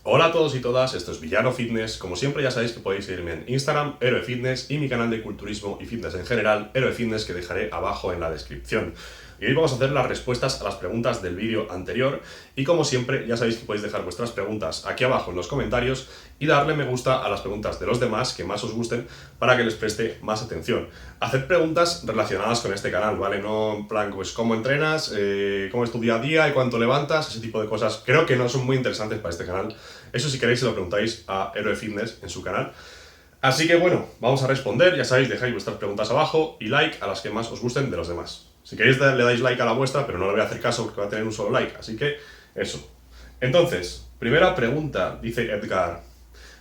Hola a todos y todas, esto es Villano Fitness. Como siempre ya sabéis que podéis seguirme en Instagram, Héroe Fitness, y mi canal de culturismo y fitness en general, Héroe Fitness, que dejaré abajo en la descripción. Y hoy vamos a hacer las respuestas a las preguntas del vídeo anterior, y como siempre ya sabéis que podéis dejar vuestras preguntas aquí abajo en los comentarios y darle me gusta a las preguntas de los demás que más os gusten para que les preste más atención. Haced preguntas relacionadas con este canal, ¿vale? No en plan, pues cómo entrenas, cómo es tu día a día y cuánto levantas, ese tipo de cosas. Creo que no son muy interesantes para este canal. Eso si queréis se lo preguntáis a Héroe Fitness en su canal. Así que bueno, vamos a responder, ya sabéis, dejáis vuestras preguntas abajo y like a las que más os gusten de los demás. Si queréis le dais like a la vuestra, pero no le voy a hacer caso porque va a tener un solo like, así que eso. Entonces, primera pregunta, dice Edgar.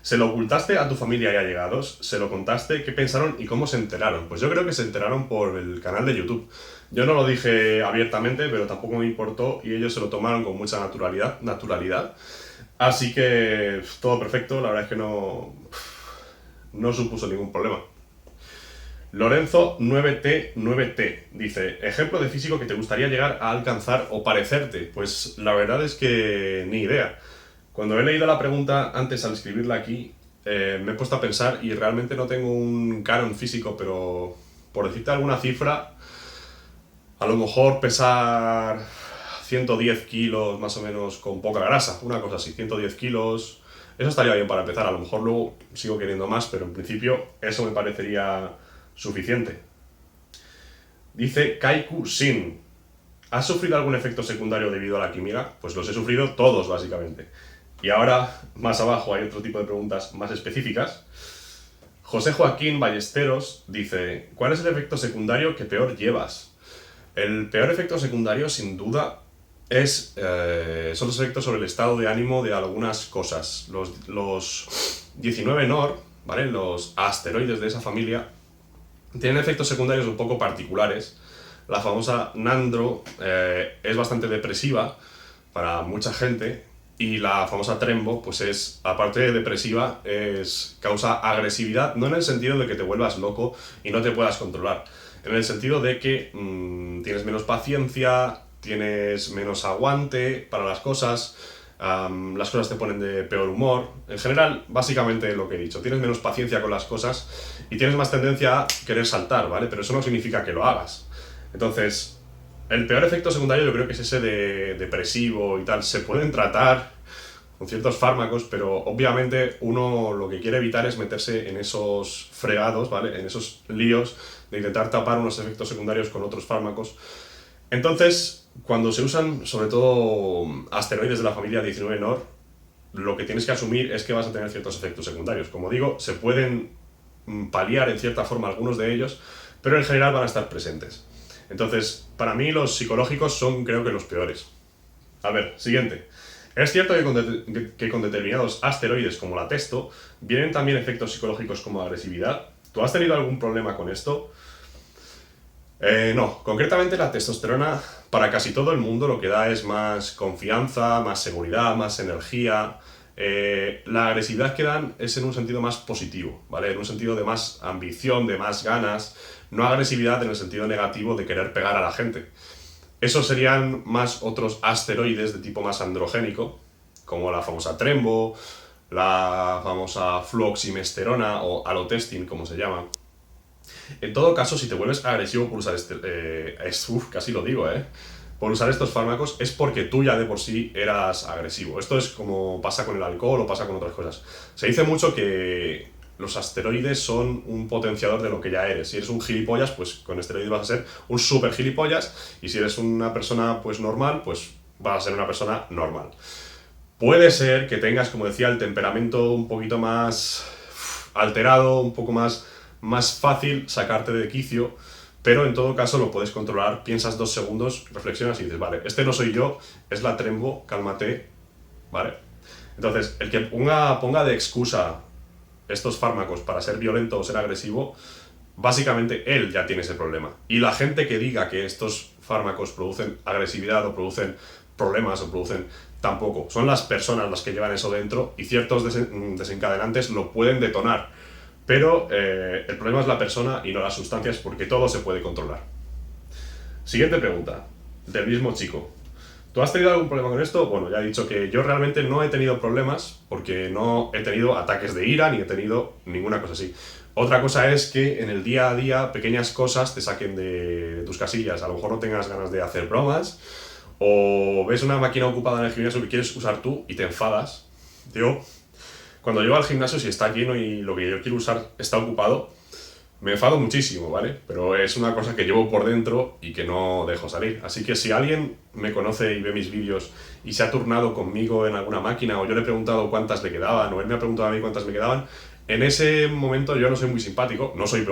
¿Se lo ocultaste a tu familia y allegados? ¿Se lo contaste? ¿Qué pensaron y cómo se enteraron? Pues yo creo que se enteraron por el canal de YouTube. Yo no lo dije abiertamente, pero tampoco me importó y ellos se lo tomaron con mucha naturalidad. Así que todo perfecto, la verdad es que no supuso ningún problema. Lorenzo 9T dice, ejemplo de físico que te gustaría llegar a alcanzar o parecerte. Pues la verdad es que ni idea. Cuando he leído la pregunta antes al escribirla aquí, me he puesto a pensar y realmente no tengo un canon físico, pero por decirte alguna cifra, a lo mejor pesar 110 kilos más o menos con poca grasa, una cosa así, 110 kilos, eso estaría bien para empezar. A lo mejor luego sigo queriendo más, pero en principio eso me parecería suficiente. Dice Kaiku Sin, ¿has sufrido algún efecto secundario debido a la química? Pues los he sufrido todos, básicamente. Y ahora, más abajo, hay otro tipo de preguntas más específicas. José Joaquín Ballesteros dice, ¿cuál es el efecto secundario que peor llevas? El peor efecto secundario, sin duda, son los efectos sobre el estado de ánimo de algunas cosas. Los 19 NOR, ¿vale? Los asteroides de esa familia, tienen efectos secundarios un poco particulares. La famosa Nandro es bastante depresiva para mucha gente, y la famosa Trembo, pues es, aparte de depresiva, causa agresividad, no en el sentido de que te vuelvas loco y no te puedas controlar, en el sentido de que tienes menos paciencia, tienes menos aguante para las cosas te ponen de peor humor. En general, básicamente lo que he dicho, tienes menos paciencia con las cosas y tienes más tendencia a querer saltar, ¿vale? Pero eso no significa que lo hagas. Entonces, el peor efecto secundario yo creo que es ese de depresivo y tal. Se pueden tratar con ciertos fármacos, pero obviamente uno lo que quiere evitar es meterse en esos fregados, ¿vale? En esos líos de intentar tapar unos efectos secundarios con otros fármacos. Entonces, cuando se usan, sobre todo, asteroides de la familia 19 NOR, lo que tienes que asumir es que vas a tener ciertos efectos secundarios. Como digo, se pueden paliar en cierta forma algunos de ellos, pero en general van a estar presentes. Entonces, para mí los psicológicos son, creo que, los peores. A ver, siguiente. Es cierto que con determinados asteroides como la Testo vienen también efectos psicológicos como agresividad. ¿Tú has tenido algún problema con esto? No, concretamente la testosterona para casi todo el mundo lo que da es más confianza, más seguridad, más energía. La agresividad que dan es en un sentido más positivo, ¿vale? En un sentido de más ambición, de más ganas, no agresividad en el sentido negativo de querer pegar a la gente. Esos serían más otros asteroides de tipo más androgénico, como la famosa Trembo, la famosa fluoximesterona o alotestin, como se llama. En todo caso, si te vuelves agresivo por usar casi lo digo, por usar estos fármacos, es porque tú ya de por sí eras agresivo. Esto es como pasa con el alcohol o pasa con otras cosas. Se dice mucho que los asteroides son un potenciador de lo que ya eres. Si eres un gilipollas, pues con esteroides vas a ser un super gilipollas, y si eres una persona pues normal, pues vas a ser una persona normal. Puede ser que tengas, como decía, el temperamento un poquito más alterado, un poco más fácil sacarte de quicio, pero en todo caso lo puedes controlar. Piensas 2 segundos, reflexionas y dices, vale, este no soy yo, es la Trembo, cálmate, ¿vale? Entonces, el que ponga de excusa estos fármacos para ser violento o ser agresivo, básicamente él ya tiene ese problema. Y la gente que diga que estos fármacos producen agresividad o producen problemas o producen, tampoco. Son las personas las que llevan eso dentro, y ciertos desencadenantes lo pueden detonar. Pero el problema es la persona y no las sustancias, porque todo se puede controlar. Siguiente pregunta, del mismo chico. ¿Tú has tenido algún problema con esto? Bueno, ya he dicho que yo realmente no he tenido problemas porque no he tenido ataques de ira ni he tenido ninguna cosa así. Otra cosa es que en el día a día pequeñas cosas te saquen de tus casillas. A lo mejor no tengas ganas de hacer bromas o ves una máquina ocupada en el gimnasio que quieres usar tú y te enfadas. Yo, cuando llego al gimnasio, si está lleno y lo que yo quiero usar está ocupado, me enfado muchísimo, ¿vale? Pero es una cosa que llevo por dentro y que no dejo salir. Así que si alguien me conoce y ve mis vídeos y se ha turnado conmigo en alguna máquina, o yo le he preguntado cuántas le quedaban, o él me ha preguntado a mí cuántas me quedaban, en ese momento yo no soy muy simpático, no soy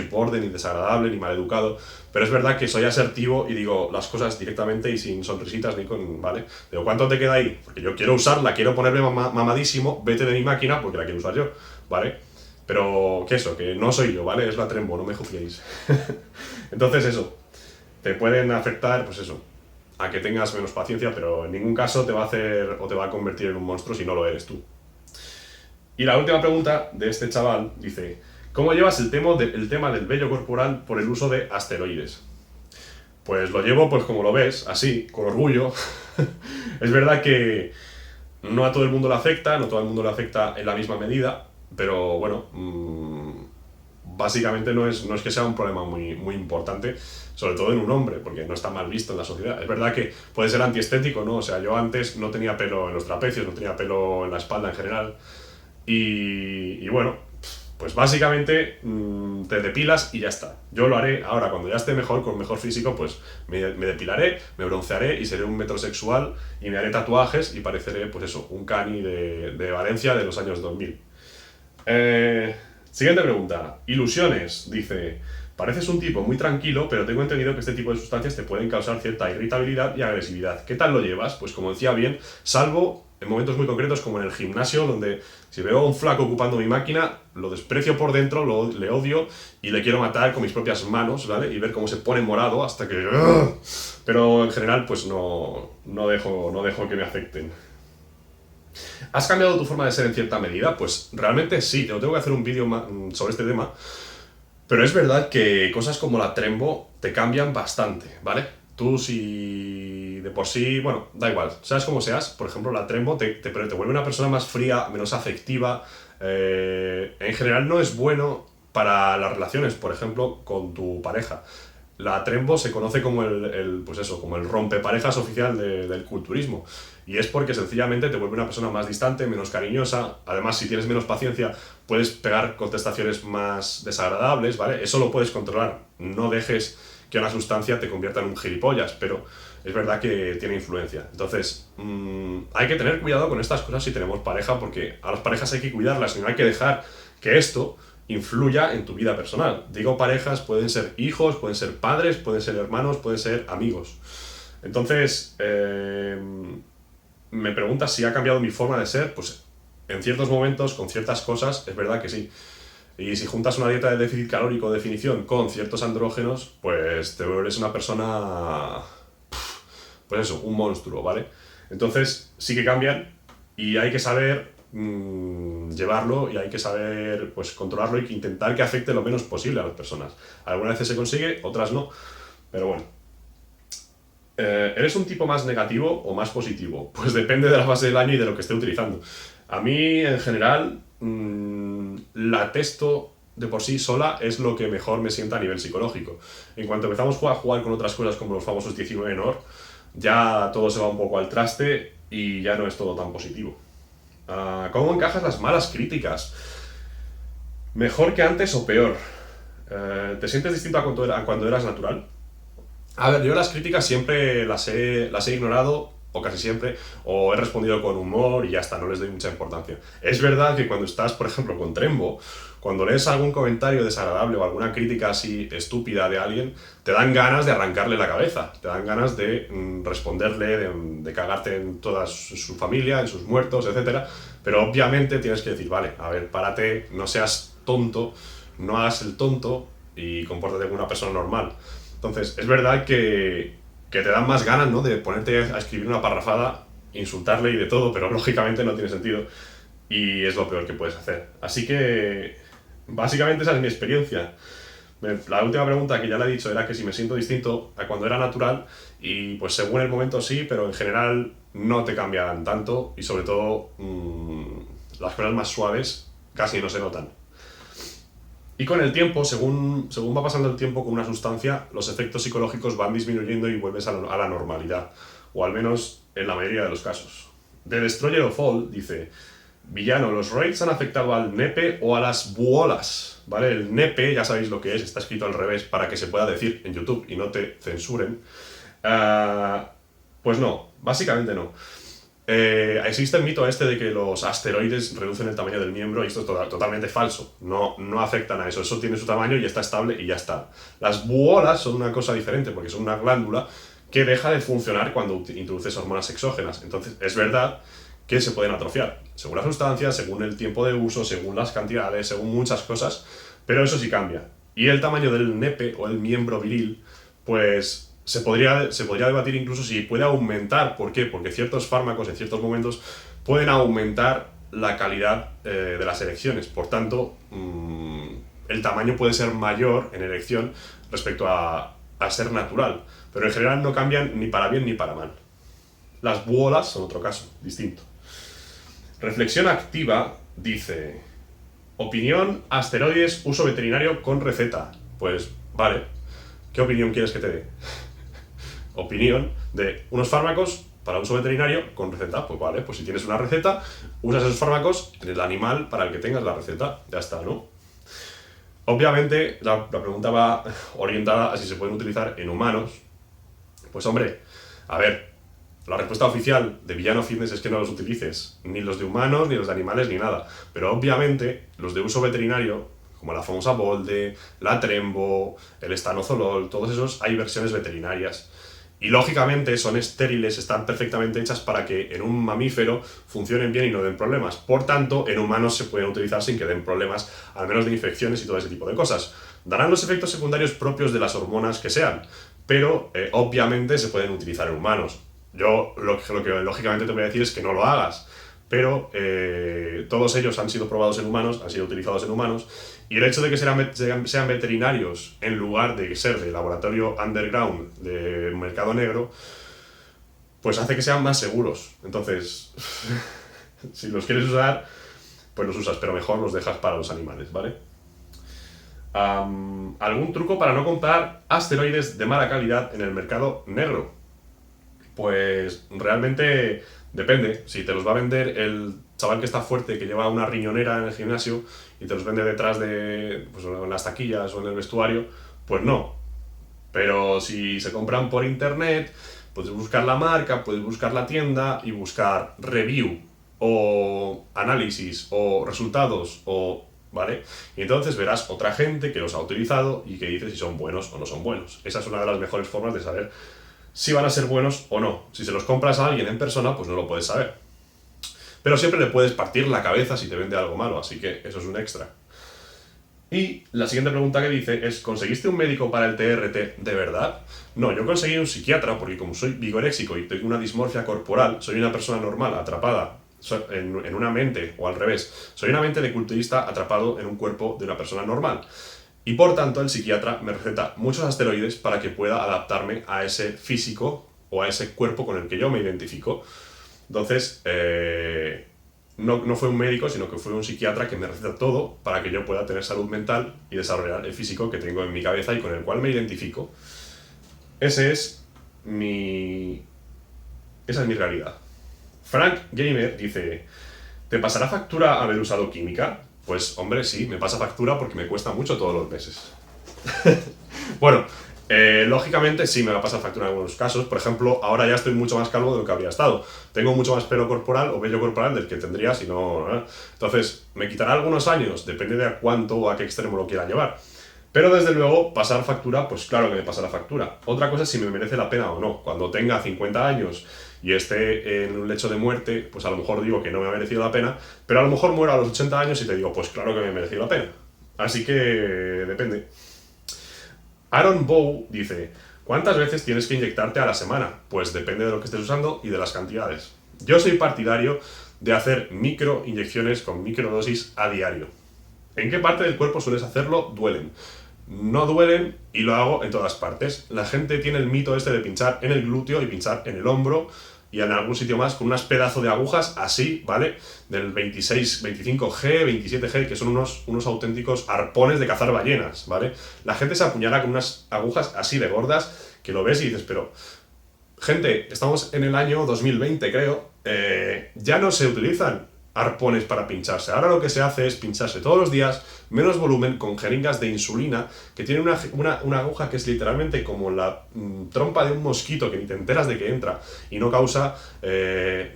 borde, ni desagradable, ni maleducado, pero es verdad que soy asertivo y digo las cosas directamente y sin sonrisitas ni con, ¿vale? Digo, ¿cuánto te queda ahí? Porque yo quiero usarla, quiero ponerme mamadísimo, vete de mi máquina porque la quiero usar yo, ¿vale? Pero que eso, que no soy yo, ¿vale? Es la Trembo, no me juzguéis. Entonces eso, te pueden afectar, pues eso, a que tengas menos paciencia, pero en ningún caso te va a hacer o te va a convertir en un monstruo si no lo eres tú. Y la última pregunta de este chaval dice, ¿cómo llevas el tema del vello corporal por el uso de asteroides? Pues lo llevo, pues como lo ves, así, con orgullo. Es verdad que no a todo el mundo le afecta, no todo el mundo le afecta en la misma medida, pero bueno, básicamente no es que sea un problema muy importante, sobre todo en un hombre, porque no está mal visto en la sociedad. Es verdad que puede ser antiestético, ¿no? O sea, yo antes no tenía pelo en los trapecios, no tenía pelo en la espalda en general, y bueno, pues básicamente te depilas y ya está. Yo lo haré ahora, cuando ya esté mejor, con mejor físico, pues me depilaré, me broncearé y seré un metrosexual y me haré tatuajes y pareceré, pues eso, un cani de Valencia de los años 2000. Siguiente pregunta. Ilusiones. Dice, pareces un tipo muy tranquilo, pero tengo entendido que este tipo de sustancias te pueden causar cierta irritabilidad y agresividad. ¿Qué tal lo llevas? Pues como decía bien, salvo en momentos muy concretos como en el gimnasio, donde si veo a un flaco ocupando mi máquina, lo desprecio por dentro, le odio y le quiero matar con mis propias manos, ¿vale? Y ver cómo se pone morado hasta que... Pero en general, pues no dejo que me afecten. ¿Has cambiado tu forma de ser en cierta medida? Pues realmente sí, yo tengo que hacer un vídeo sobre este tema, pero es verdad que cosas como la Trembo te cambian bastante, ¿vale? Tú si de por sí, bueno, da igual, seas como seas, por ejemplo la Trembo te vuelve una persona más fría, menos afectiva, en general no es bueno para las relaciones, por ejemplo, con tu pareja. La Trembo se conoce como pues eso, como el rompeparejas oficial del culturismo. Y es porque sencillamente te vuelve una persona más distante, menos cariñosa. Además, si tienes menos paciencia, puedes pegar contestaciones más desagradables, ¿vale? Eso lo puedes controlar. No dejes que una sustancia te convierta en un gilipollas, pero es verdad que tiene influencia. Entonces, hay que tener cuidado con estas cosas si tenemos pareja, porque a las parejas hay que cuidarlas y no hay que dejar que esto influya en tu vida personal. Digo parejas, pueden ser hijos, pueden ser padres, pueden ser hermanos, pueden ser amigos. Entonces, me preguntas si ha cambiado mi forma de ser, pues en ciertos momentos, con ciertas cosas, es verdad que sí. Y si juntas una dieta de déficit calórico, definición, con ciertos andrógenos, pues te vuelves una persona, pues eso, un monstruo, ¿vale? Entonces, sí que cambian y hay que saber llevarlo y hay que saber pues controlarlo y intentar que afecte lo menos posible a las personas. Algunas veces se consigue, otras no, pero bueno. ¿Eres un tipo más negativo o más positivo? Pues depende de la fase del año y de lo que esté utilizando. A mí, en general, la testo de por sí sola es lo que mejor me sienta a nivel psicológico. En cuanto empezamos a jugar con otras cosas como los famosos 19 en OR, ya todo se va un poco al traste y ya no es todo tan positivo. ¿Cómo encajas las malas críticas? ¿Mejor que antes o peor? ¿Te sientes distinto a cuando eras natural? A ver, yo las críticas siempre las he ignorado, o casi siempre, o he respondido con humor y ya está, no les doy mucha importancia. Es verdad que cuando estás, por ejemplo, con Trembo, cuando lees algún comentario desagradable o alguna crítica así estúpida de alguien, te dan ganas de arrancarle la cabeza, te dan ganas de responderle, de cagarte en toda su familia, en sus muertos, etc. Pero obviamente tienes que decir, vale, a ver, párate, no seas tonto, no hagas el tonto y compórtate como una persona normal. Entonces, es verdad que te dan más ganas, ¿no?, de ponerte a escribir una parrafada, insultarle y de todo, pero lógicamente no tiene sentido y es lo peor que puedes hacer. Así que, básicamente esa es mi experiencia. La última pregunta que ya le he dicho era que si me siento distinto a cuando era natural y pues según el momento sí, pero en general no te cambian tanto y sobre todo las cosas más suaves casi no se notan. Y con el tiempo, según va pasando el tiempo con una sustancia, los efectos psicológicos van disminuyendo y vuelves a la normalidad, o al menos en la mayoría de los casos. The Destroyer of All dice: villano, ¿los raids han afectado al nepe o a las buolas? ¿Vale? El nepe, ya sabéis lo que es, está escrito al revés para que se pueda decir en YouTube y no te censuren. Pues no, básicamente no. Existe el mito este de que los asteroides reducen el tamaño del miembro y esto es totalmente falso. No afectan a eso. Eso tiene su tamaño y está estable y ya está. Las buolas son una cosa diferente porque son una glándula que deja de funcionar cuando introduces hormonas exógenas. Entonces, es verdad que se pueden atrofiar, según la sustancia, según el tiempo de uso, según las cantidades, según muchas cosas, pero eso sí cambia. Y el tamaño del nepe o el miembro viril, pues se podría debatir incluso si puede aumentar. ¿Por qué? Porque ciertos fármacos en ciertos momentos pueden aumentar la calidad de las erecciones. Por tanto, el tamaño puede ser mayor en erección respecto a ser natural. Pero en general no cambian ni para bien ni para mal. Las buolas son otro caso, distinto. Reflexión activa dice: opinión, asteroides, uso veterinario con receta. Pues vale, ¿qué opinión quieres que te dé? Opinión de unos fármacos para uso veterinario con receta. Pues vale, pues si tienes una receta, usas esos fármacos en el animal para el que tengas la receta. Ya está, ¿no? Obviamente la pregunta va orientada a si se pueden utilizar en humanos. Pues hombre, a ver, la respuesta oficial de Villano Fitness es que no los utilices, ni los de humanos, ni los de animales, ni nada. Pero obviamente los de uso veterinario, como la famosa Bolde, la Trembo, el estanozolol, todos esos, hay versiones veterinarias. Y lógicamente son estériles, están perfectamente hechas para que en un mamífero funcionen bien y no den problemas. Por tanto, en humanos se pueden utilizar sin que den problemas, al menos de infecciones y todo ese tipo de cosas. Darán los efectos secundarios propios de las hormonas que sean, pero obviamente se pueden utilizar en humanos. Yo lo que lógicamente te voy a decir es que no lo hagas, pero todos ellos han sido probados en humanos, han sido utilizados en humanos, y el hecho de que sean veterinarios en lugar de ser de laboratorio underground, de mercado negro, pues hace que sean más seguros. Entonces, si los quieres usar, pues los usas, pero mejor los dejas para los animales, ¿vale? ¿Algún truco para no comprar asteroides de mala calidad en el mercado negro? Pues realmente depende. Si te los va a vender el chaval que está fuerte, que lleva una riñonera en el gimnasio y te los vende detrás de, pues, en las taquillas o en el vestuario, pues no. Pero si se compran por internet, puedes buscar la marca, puedes buscar la tienda y buscar review o análisis o resultados o... ¿vale? Y entonces verás otra gente que los ha utilizado y que dice si son buenos o no son buenos. Esa es una de las mejores formas de saber si van a ser buenos o no. Si se los compras a alguien en persona, pues no lo puedes saber. Pero siempre le puedes partir la cabeza si te vende algo malo, así que eso es un extra. Y la siguiente pregunta que dice es: ¿conseguiste un médico para el TRT de verdad? No, yo conseguí un psiquiatra porque como soy vigoréxico y tengo una dismorfia corporal, soy una persona normal atrapada en una mente, o al revés, soy una mente de culturista atrapado en un cuerpo de una persona normal. Y por tanto el psiquiatra me receta muchos asteroides para que pueda adaptarme a ese físico o a ese cuerpo con el que yo me identifico. Entonces, no fue un médico, sino que fue un psiquiatra que me receta todo para que yo pueda tener salud mental y desarrollar el físico que tengo en mi cabeza y con el cual me identifico. Esa es mi realidad. Frank Gamer dice: ¿te pasará factura haber usado química? Pues hombre, sí, me pasa factura porque me cuesta mucho todos los meses. Bueno, lógicamente sí me va a pasar factura en algunos casos. Por ejemplo, ahora ya estoy mucho más calvo de lo que habría estado. Tengo mucho más pelo corporal o vello corporal del que tendría si no... Entonces, ¿me quitará algunos años? Depende de a cuánto o a qué extremo lo quiera llevar. Pero desde luego, pasar factura, pues claro que me pasará factura. Otra cosa es si me merece la pena o no. Cuando tenga 50 años y esté en un lecho de muerte, pues a lo mejor digo que no me ha merecido la pena, pero a lo mejor muero a los 80 años y te digo, pues claro que me ha merecido la pena. Así que depende. Aaron Bow dice: ¿cuántas veces tienes que inyectarte a la semana? Pues depende de lo que estés usando y de las cantidades. Yo soy partidario de hacer microinyecciones con microdosis a diario. ¿En qué parte del cuerpo sueles hacerlo? Duelen. no duelen y lo hago en todas partes. La gente tiene el mito este de pinchar en el glúteo y pinchar en el hombro y en algún sitio más con unas pedazos de agujas así, ¿vale? Del 26, 25G, 27G, que son unos auténticos arpones de cazar ballenas, ¿vale? La gente se apuñala con unas agujas así de gordas que lo ves y dices, pero... Gente, estamos en el año 2020, creo, ya no se utilizan arpones para pincharse. Ahora lo que se hace es pincharse todos los días, menos volumen, con jeringas de insulina, que tienen una aguja que es literalmente como la trompa de un mosquito que ni te enteras de que entra y no causa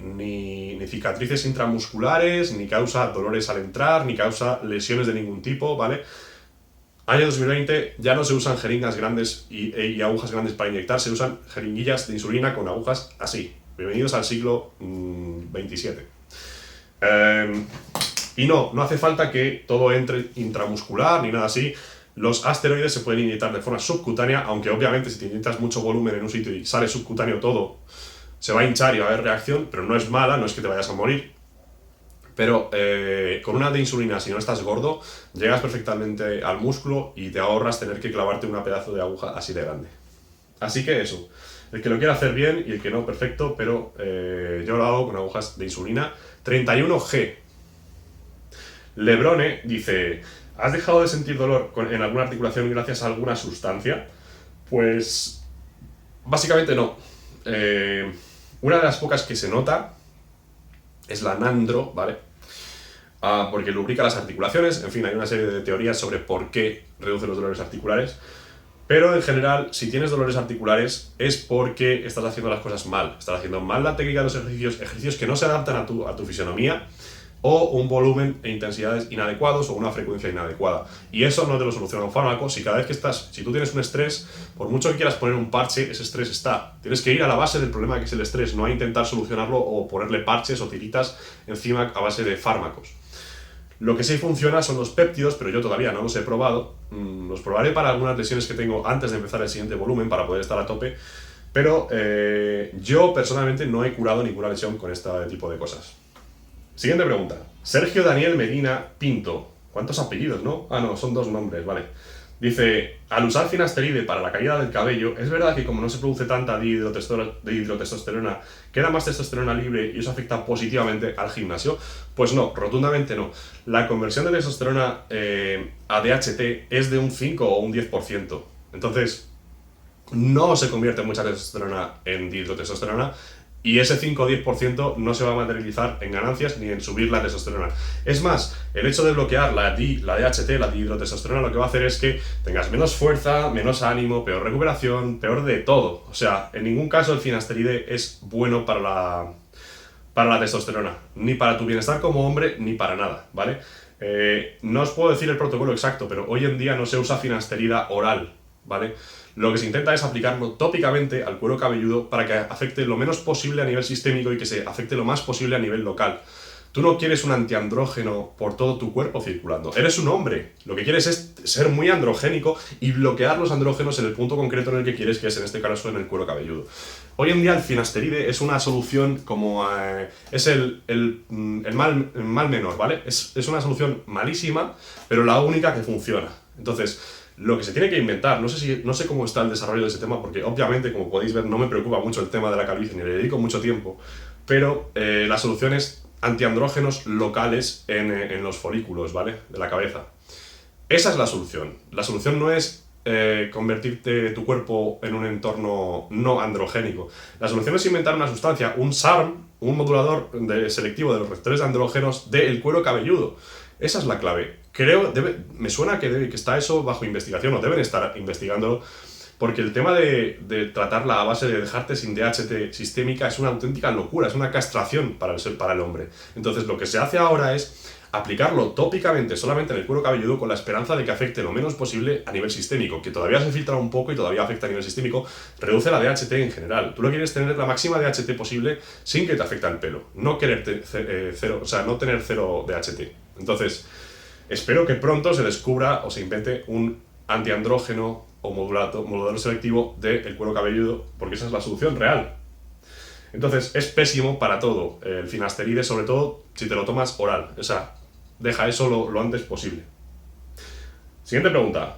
ni cicatrices intramusculares, ni causa dolores al entrar, ni causa lesiones de ningún tipo, ¿vale? Año 2020, ya no se usan jeringas grandes y agujas grandes para inyectar, se usan jeringuillas de insulina con agujas así. Bienvenidos al siglo XXVII. Y no hace falta que todo entre intramuscular ni nada así. Los asteroides se pueden inyectar de forma subcutánea, aunque obviamente si te inyectas mucho volumen en un sitio y sale subcutáneo todo, se va a hinchar y va a haber reacción, pero no es mala, no es que te vayas a morir. Pero con una de insulina, si no estás gordo, llegas perfectamente al músculo y te ahorras tener que clavarte un pedazo de aguja así de grande. Así que eso, el que lo quiera hacer bien y el que no, perfecto, pero yo lo hago con agujas de insulina 31G. Lebrone dice, ¿has dejado de sentir dolor en alguna articulación gracias a alguna sustancia? Pues básicamente no. Una de las pocas que se nota es la nandro, ¿vale? Porque lubrica las articulaciones, en fin, hay una serie de teorías sobre por qué reduce los dolores articulares, pero en general, si tienes dolores articulares es porque estás haciendo las cosas mal, estás haciendo mal la técnica de los ejercicios que no se adaptan a tu fisionomía, o un volumen e intensidades inadecuados o una frecuencia inadecuada. Y eso no te lo soluciona un fármaco. Si tú tienes un estrés, por mucho que quieras poner un parche, ese estrés está. Tienes que ir a la base del problema que es el estrés, no a intentar solucionarlo o ponerle parches o tiritas encima a base de fármacos. Lo que sí funciona son los péptidos, pero yo todavía no los he probado. Los probaré para algunas lesiones que tengo antes de empezar el siguiente volumen para poder estar a tope. Pero yo personalmente no he curado ninguna lesión con este tipo de cosas. Siguiente pregunta. Sergio Daniel Medina Pinto. ¿Cuántos apellidos, no? Ah, no, son dos nombres, vale. Dice, al usar finasteride para la caída del cabello, ¿es verdad que como no se produce tanta dihidrotestosterona, queda más testosterona libre y eso afecta positivamente al gimnasio? Pues no, rotundamente no. La conversión de testosterona a DHT es de un 5 o un 10%. Entonces, no se convierte mucha testosterona en dihidrotestosterona, y ese 5 o 10% no se va a materializar en ganancias ni en subir la testosterona. Es más, el hecho de bloquear la DHT, la dihidrotestosterona, lo que va a hacer es que tengas menos fuerza, menos ánimo, peor recuperación, peor de todo. O sea, en ningún caso el finasteride es bueno para la testosterona, ni para tu bienestar como hombre, ni para nada, ¿vale? No os puedo decir el protocolo exacto, pero hoy en día no se usa finasterida oral, ¿vale? Lo que se intenta es aplicarlo tópicamente al cuero cabelludo para que afecte lo menos posible a nivel sistémico y que se afecte lo más posible a nivel local. Tú no quieres un antiandrógeno por todo tu cuerpo circulando. Eres un hombre. Lo que quieres es ser muy androgénico y bloquear los andrógenos en el punto concreto en el que quieres, que es en este caso en el cuero cabelludo. Hoy en día el finasteride es una solución como... es el mal menor, ¿vale? Es una solución malísima, pero la única que funciona. Entonces, lo que se tiene que inventar, no sé cómo está el desarrollo de ese tema, porque obviamente, como podéis ver, no me preocupa mucho el tema de la calvicie, ni le dedico mucho tiempo, pero la solución es antiandrógenos locales en los folículos, ¿vale? De la cabeza. Esa es la solución. La solución no es convertirte tu cuerpo en un entorno no androgénico. La solución es inventar una sustancia, un SARM, un modulador selectivo de los receptores de andrógenos del cuero cabelludo. Esa es la clave. Me suena que está eso bajo investigación, o deben estar investigándolo, porque el tema de tratarla a base de dejarte sin DHT sistémica es una auténtica locura, es una castración para el hombre. Entonces lo que se hace ahora es aplicarlo tópicamente solamente en el cuero cabelludo con la esperanza de que afecte lo menos posible a nivel sistémico, que todavía se filtra un poco y todavía afecta a nivel sistémico, reduce la DHT en general. Tú lo quieres tener la máxima DHT posible sin que te afecte el pelo, no tener cero DHT. Entonces, espero que pronto se descubra o se invente un antiandrógeno o modulador selectivo del cuero cabelludo, porque esa es la solución real. Entonces, es pésimo para todo el finasteride, sobre todo si te lo tomas oral. O sea, deja eso lo antes posible. Siguiente pregunta.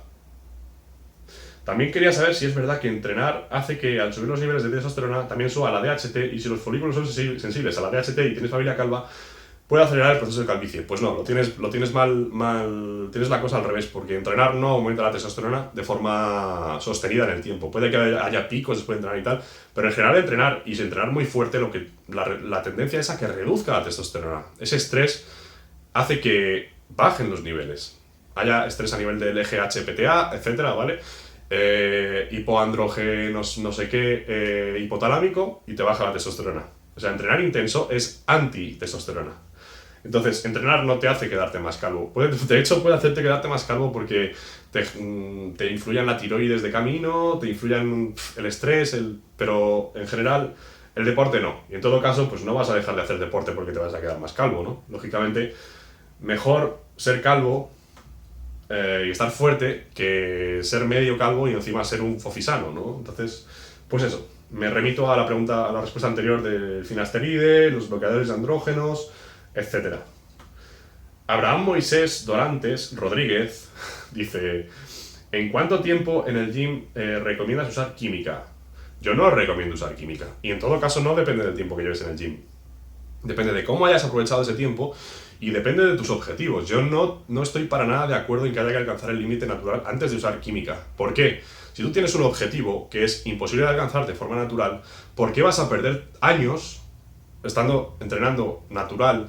También quería saber si es verdad que entrenar hace que al subir los niveles de testosterona también suba la DHT, y si los folículos son sensibles a la DHT y tienes familia calva, puede acelerar el proceso de calvicie. Pues no, lo tienes tienes la cosa al revés, porque entrenar no aumenta la testosterona de forma sostenida en el tiempo. Puede que haya picos después de entrenar y tal, pero en general entrenar, y si entrenar muy fuerte, la tendencia es a que reduzca la testosterona. Ese estrés hace que bajen los niveles. Haya estrés a nivel del eje HPTA, etcétera, ¿vale? Hipoandrógenos, no sé qué, hipotalámico, y te baja la testosterona. O sea, entrenar intenso es anti-testosterona. Entonces, entrenar no te hace quedarte más calvo. De hecho, puede hacerte quedarte más calvo porque te influyan la tiroides de camino, te influyan el estrés, pero en general el deporte no. Y en todo caso, pues no vas a dejar de hacer deporte porque te vas a quedar más calvo, ¿no? Lógicamente, mejor ser calvo y estar fuerte que ser medio calvo y encima ser un fofisano, ¿no? Entonces, pues eso. Me remito a la respuesta anterior del finasteride, los bloqueadores de andrógenos, etcétera. Abraham Moisés Dorantes Rodríguez dice: ¿en cuánto tiempo en el gym recomiendas usar química? Yo no recomiendo usar química, y en todo caso no depende del tiempo que lleves en el gym. Depende de cómo hayas aprovechado ese tiempo y depende de tus objetivos. Yo no estoy para nada de acuerdo en que haya que alcanzar el límite natural antes de usar química. ¿Por qué? Si tú tienes un objetivo que es imposible de alcanzar de forma natural, ¿por qué vas a perder años entrenando natural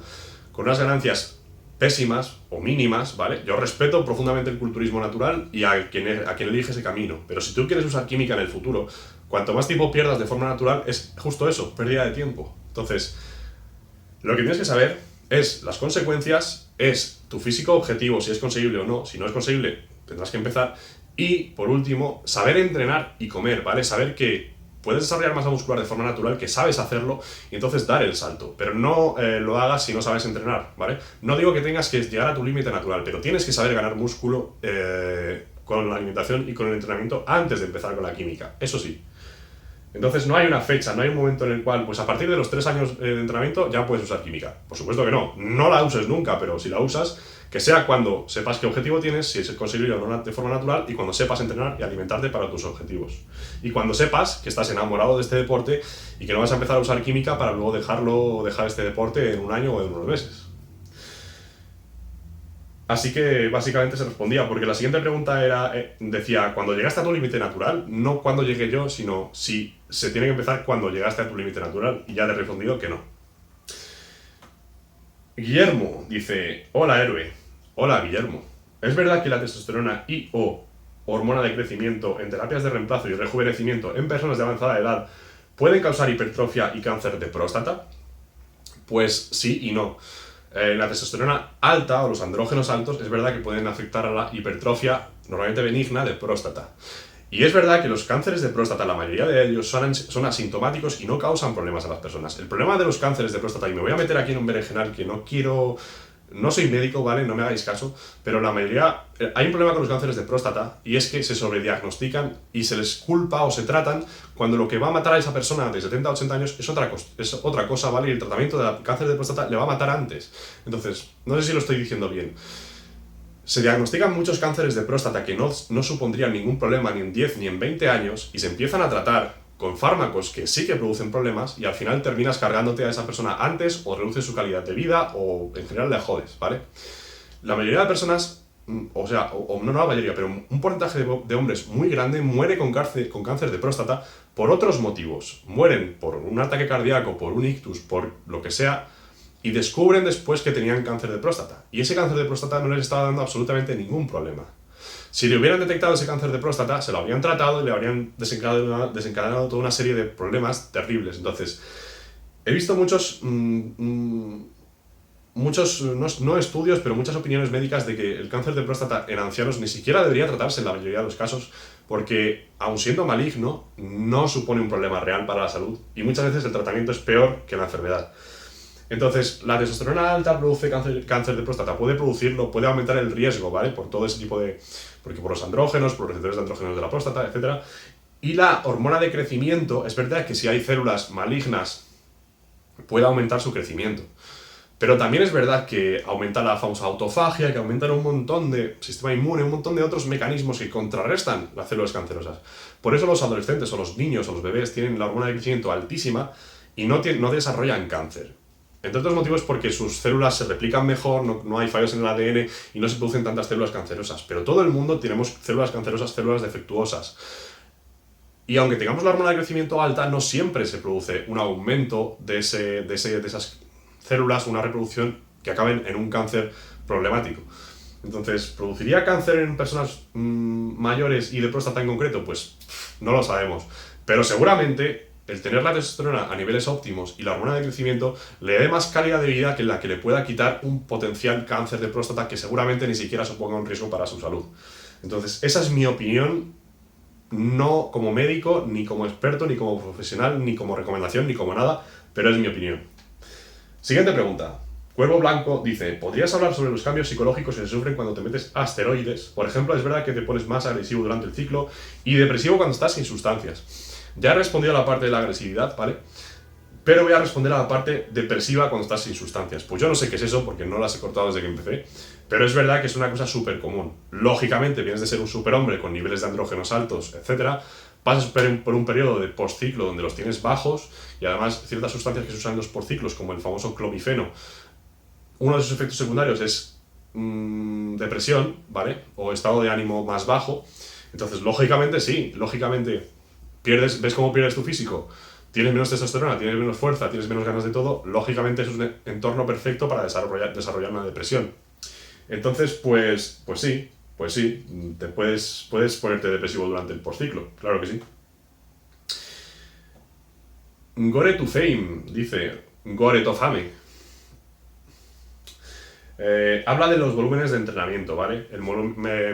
con unas ganancias pésimas o mínimas, ¿vale? Yo respeto profundamente el culturismo natural y a quien elige ese camino, pero si tú quieres usar química en el futuro, cuanto más tiempo pierdas de forma natural es justo eso, pérdida de tiempo. Entonces, lo que tienes que saber es las consecuencias, es tu físico objetivo, si es conseguible o no. Si no es conseguible, tendrás que empezar. Y, por último, saber entrenar y comer, ¿vale? Saber que puedes desarrollar masa muscular de forma natural, que sabes hacerlo, y entonces dar el salto. Pero no lo hagas si no sabes entrenar, ¿vale? No digo que tengas que llegar a tu límite natural, pero tienes que saber ganar músculo con la alimentación y con el entrenamiento antes de empezar con la química. Eso sí. Entonces no hay una fecha, no hay un momento en el cual, pues a partir de los 3 años de entrenamiento ya puedes usar química. Por supuesto que no la uses nunca, pero si la usas, que sea cuando sepas qué objetivo tienes, si es conseguible o no de forma natural, y cuando sepas entrenar y alimentarte para tus objetivos. Y cuando sepas que estás enamorado de este deporte y que no vas a empezar a usar química para luego dejar este deporte en un año o en unos meses. Así que básicamente se respondía, porque la siguiente pregunta decía, cuando llegaste a tu límite natural, no cuando llegué yo, sino si se tiene que empezar cuando llegaste a tu límite natural, y ya te he respondido que no. Guillermo dice: hola héroe. Hola Guillermo. ¿Es verdad que la testosterona y/o hormona de crecimiento en terapias de reemplazo y rejuvenecimiento en personas de avanzada edad pueden causar hipertrofia y cáncer de próstata? Pues sí y no. La testosterona alta o los andrógenos altos es verdad que pueden afectar a la hipertrofia normalmente benigna de próstata. Y es verdad que los cánceres de próstata, la mayoría de ellos son asintomáticos y no causan problemas a las personas. El problema de los cánceres de próstata, y me voy a meter aquí en un berenjenal que no soy médico, ¿vale? No me hagáis caso, pero la mayoría... Hay un problema con los cánceres de próstata, y es que se sobrediagnostican y se les culpa o se tratan cuando lo que va a matar a esa persona de 70 a 80 años es otra cosa, ¿vale? Y el tratamiento del cáncer de próstata le va a matar antes. Entonces, no sé si lo estoy diciendo bien. Se diagnostican muchos cánceres de próstata que no supondrían ningún problema ni en 10 ni en 20 años, y se empiezan a tratar con fármacos que sí que producen problemas, y al final terminas cargándote a esa persona antes, o reduces su calidad de vida, o en general le jodes, ¿vale? La mayoría de personas, o no la mayoría, pero un porcentaje de hombres muy grande muere con cáncer de próstata por otros motivos. Mueren por un ataque cardíaco, por un ictus, por lo que sea, y descubren después que tenían cáncer de próstata. Y ese cáncer de próstata no les estaba dando absolutamente ningún problema. Si le hubieran detectado ese cáncer de próstata, se lo habrían tratado y le habrían desencadenado toda una serie de problemas terribles. Entonces, he visto muchos no estudios, pero muchas opiniones médicas de que el cáncer de próstata en ancianos ni siquiera debería tratarse en la mayoría de los casos, porque, aun siendo maligno, no supone un problema real para la salud, y muchas veces el tratamiento es peor que la enfermedad. Entonces, la testosterona alta produce cáncer de próstata, puede aumentar el riesgo, ¿vale? Por todo ese tipo porque por los andrógenos, por los receptores de andrógenos de la próstata, etc. Y la hormona de crecimiento, es verdad que si hay células malignas, puede aumentar su crecimiento. Pero también es verdad que aumenta la famosa autofagia, que aumentan un montón de sistema inmune, un montón de otros mecanismos que contrarrestan las células cancerosas. Por eso los adolescentes o los niños o los bebés tienen la hormona de crecimiento altísima y no desarrollan cáncer. Entre otros motivos porque sus células se replican mejor, no hay fallos en el ADN y no se producen tantas células cancerosas. Pero todo el mundo tenemos células cancerosas, células defectuosas. Y aunque tengamos la hormona de crecimiento alta, no siempre se produce un aumento de esas células, una reproducción que acaben en un cáncer problemático. Entonces, ¿produciría cáncer en personas mayores y de próstata en concreto? Pues no lo sabemos. Pero seguramente el tener la testosterona a niveles óptimos y la hormona de crecimiento le dé más calidad de vida que la que le pueda quitar un potencial cáncer de próstata que seguramente ni siquiera suponga un riesgo para su salud. Entonces, esa es mi opinión, no como médico, ni como experto, ni como profesional, ni como recomendación, ni como nada, pero es mi opinión. Siguiente pregunta. Cuervo Blanco dice, ¿podrías hablar sobre los cambios psicológicos que se sufren cuando te metes asteroides? Por ejemplo, es verdad que te pones más agresivo durante el ciclo y depresivo cuando estás sin sustancias. Ya he respondido a la parte de la agresividad, ¿vale? Pero voy a responder a la parte depresiva cuando estás sin sustancias. Pues yo no sé qué es eso porque no las he cortado desde que empecé, pero es verdad que es una cosa súper común. Lógicamente, vienes de ser un superhombre con niveles de andrógenos altos, etc., pasas por un periodo de postciclo donde los tienes bajos y además ciertas sustancias que se usan en los postciclos, como el famoso clomifeno, uno de sus efectos secundarios es depresión, ¿vale? O estado de ánimo más bajo. Entonces, lógicamente, sí, lógicamente, ves cómo pierdes tu físico, tienes menos testosterona, tienes menos fuerza, tienes menos ganas de todo, lógicamente es un entorno perfecto para desarrollar una depresión. Entonces, pues sí, te puedes ponerte depresivo durante el postciclo, claro que sí. Gore to Fame, dice, Gore to Fame. Habla de los volúmenes de entrenamiento, ¿vale? El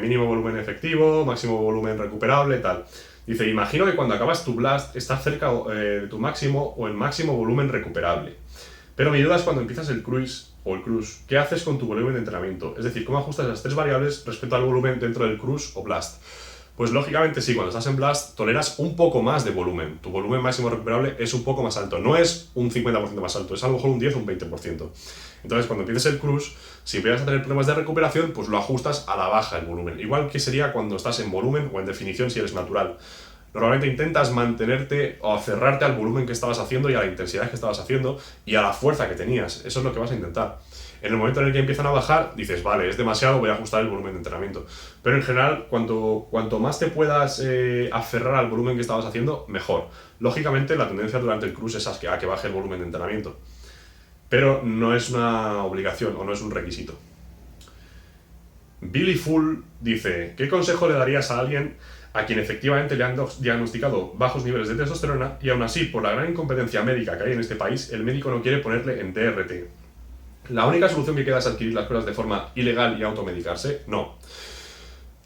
mínimo volumen efectivo, máximo volumen recuperable, tal. Dice, imagino que cuando acabas tu blast estás cerca de tu máximo o el máximo volumen recuperable. Pero mi duda es cuando empiezas el cruise o el cruise, ¿qué haces con tu volumen de entrenamiento? Es decir, ¿cómo ajustas las tres variables respecto al volumen dentro del cruise o blast? Pues lógicamente sí, cuando estás en blast toleras un poco más de volumen. Tu volumen máximo recuperable es un poco más alto. No es un 50% más alto, es a lo mejor un 10 o un 20%. Entonces, cuando empieces el cruise, si empiezas a tener problemas de recuperación, pues lo ajustas a la baja el volumen. Igual que sería cuando estás en volumen o en definición si eres natural. Normalmente intentas mantenerte o aferrarte al volumen que estabas haciendo y a la intensidad que estabas haciendo y a la fuerza que tenías. Eso es lo que vas a intentar. En el momento en el que empiezan a bajar, dices, vale, es demasiado, voy a ajustar el volumen de entrenamiento. Pero en general, cuanto más te puedas aferrar al volumen que estabas haciendo, mejor. Lógicamente, la tendencia durante el cruise es a que baje el volumen de entrenamiento. Pero no es una obligación o no es un requisito. Billy Full dice, ¿qué consejo le darías a alguien a quien efectivamente le han diagnosticado bajos niveles de testosterona y aún así, por la gran incompetencia médica que hay en este país, el médico no quiere ponerle en TRT? ¿La única solución que queda es adquirir las cosas de forma ilegal y automedicarse? No.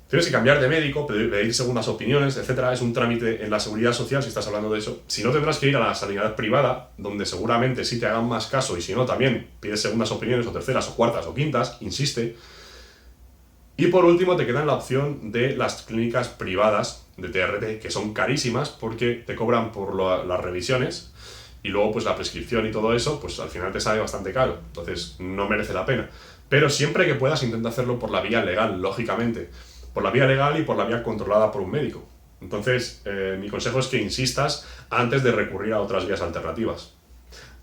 Tienes que cambiar de médico, pedir segundas opiniones, etc. Es un trámite en la seguridad social si estás hablando de eso. Si no, tendrás que ir a la sanidad privada, donde seguramente sí te hagan más caso y si no, también pides segundas opiniones o terceras o cuartas o quintas, insiste. Y por último te queda la opción de las clínicas privadas de TRT, que son carísimas porque te cobran por las revisiones y luego pues la prescripción y todo eso, pues al final te sale bastante caro, entonces no merece la pena. Pero siempre que puedas intenta hacerlo por la vía legal, lógicamente. Por la vía legal y por la vía controlada por un médico. Entonces, mi consejo es que insistas antes de recurrir a otras vías alternativas.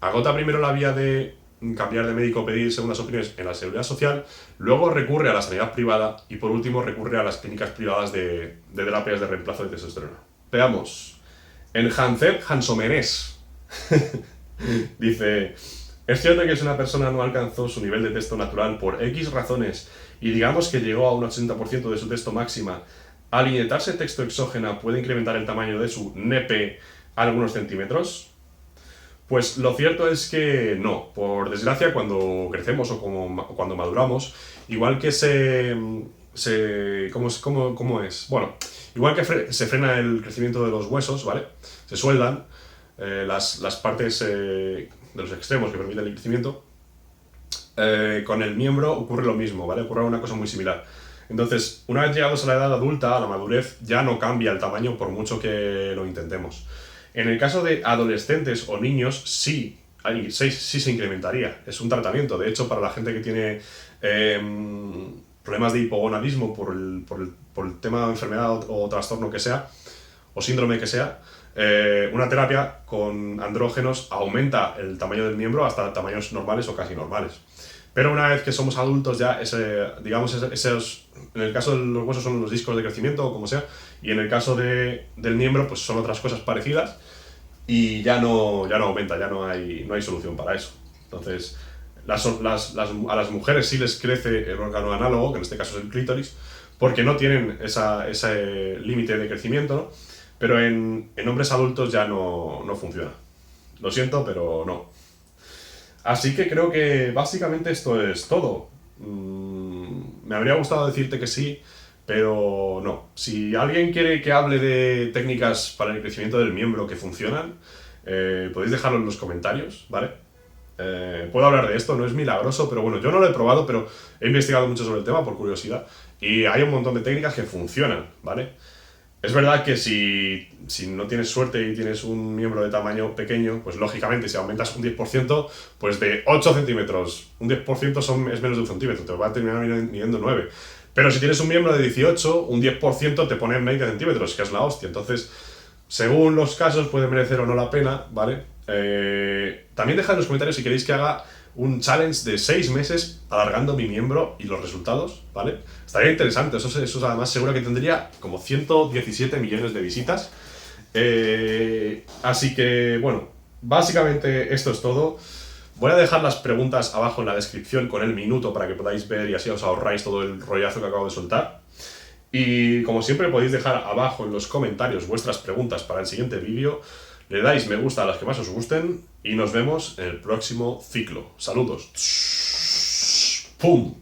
Agota primero la vía de cambiar de médico o pedir segundas opiniones en la seguridad social, luego recurre a la sanidad privada y por último recurre a las clínicas privadas de terapias de reemplazo de testosterona. Veamos. En Hancep Hansomenes dice, es cierto que si una persona no alcanzó su nivel de testo natural por X razones y digamos que llegó a un 80% de su testo máxima, al inyectarse texto exógena puede incrementar el tamaño de su nepe a algunos centímetros. Pues lo cierto es que no. Por desgracia, cuando crecemos o cuando maduramos, igual que ¿cómo es? Bueno, igual que se frena el crecimiento de los huesos, ¿vale? Se sueldan las partes de los extremos que permiten el crecimiento. Con el miembro ocurre lo mismo, ¿vale? Ocurre una cosa muy similar. Entonces, una vez llegados a la edad adulta, a la madurez, ya no cambia el tamaño por mucho que lo intentemos. En el caso de adolescentes o niños, sí ahí sí se incrementaría. Es un tratamiento. De hecho, para la gente que tiene problemas de hipogonadismo por el tema de enfermedad o trastorno que sea, o síndrome que sea, una terapia con andrógenos aumenta el tamaño del miembro hasta tamaños normales o casi normales. Pero una vez que somos adultos ya, en el caso de los huesos son los discos de crecimiento o como sea, y en el caso del miembro pues son otras cosas parecidas y ya no aumenta, ya no hay solución para eso. Entonces, a las mujeres sí les crece el órgano análogo, que en este caso es el clítoris, porque no tienen ese límite de crecimiento, ¿no? Pero en hombres adultos ya no funciona. Lo siento, pero no. Así que creo que básicamente esto es todo. Me habría gustado decirte que sí, pero no. Si alguien quiere que hable de técnicas para el crecimiento del miembro que funcionan, podéis dejarlo en los comentarios, ¿vale? Puedo hablar de esto, no es milagroso, pero bueno, yo no lo he probado, pero he investigado mucho sobre el tema por curiosidad y hay un montón de técnicas que funcionan, ¿vale? Es verdad que si no tienes suerte y tienes un miembro de tamaño pequeño, pues lógicamente si aumentas un 10%, pues de 8 centímetros, un 10% es menos de un centímetro, te va a terminar midiendo 9. Pero si tienes un miembro de 18, un 10% te pone en 20 centímetros, que es la hostia. Entonces, según los casos, puede merecer o no la pena, ¿vale? También dejad en los comentarios si queréis que haga un challenge de 6 meses alargando mi miembro y los resultados, ¿vale? Estaría interesante, eso además seguro que tendría como 117 millones de visitas. Así que, bueno, básicamente esto es todo. Voy a dejar las preguntas abajo en la descripción con el minuto para que podáis ver y así os ahorráis todo el rollazo que acabo de soltar. Y como siempre podéis dejar abajo en los comentarios vuestras preguntas para el siguiente vídeo. Le dais me gusta a las que más os gusten y nos vemos en el próximo ciclo. Saludos. ¡Pum!